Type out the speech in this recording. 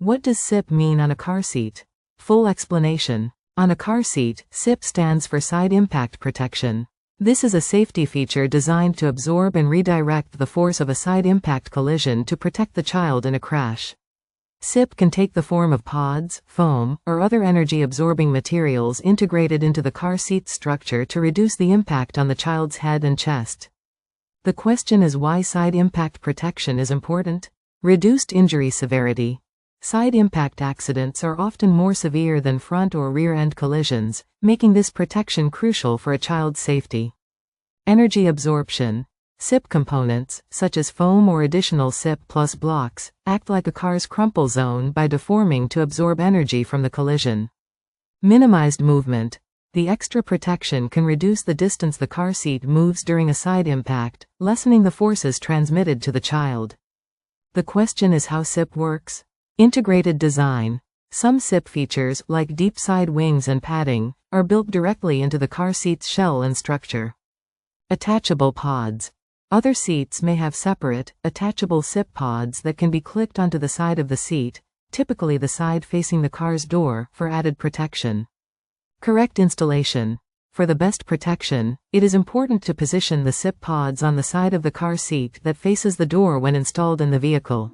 What does SIP mean on a car seat? Full explanation. On a car seat, SIP stands for Side Impact Protection. This is a safety feature designed to absorb and redirect the force of a side impact collision to protect the child in a crash. SIP can take the form of pods, foam, or other energy-absorbing materials integrated into the car seat structure to reduce the impact on the child's head and chest. The question is why side impact protection is important. Reduced injury severity. Side impact accidents are often more severe than front or rear-end collisions, making this protection crucial for a child's safety. Energy absorption. SIP components, such as foam or additional SIP plus blocks, act like a car's crumple zone by deforming to absorb energy from the collision. Minimized movement. The extra protection can reduce the distance the car seat moves during a side impact, lessening the forces transmitted to the child. The question is how SIP works. Integrated design. Some SIP features, like deep side wings and padding, are built directly into the car seat's shell and structure. Attachable pods. Other seats may have separate, attachable SIP pods that can be clicked onto the side of the seat, typically the side facing the car's door, for added protection. Correct installation. For the best protection, it is important to position the SIP pods on the side of the car seat that faces the door when installed in the vehicle.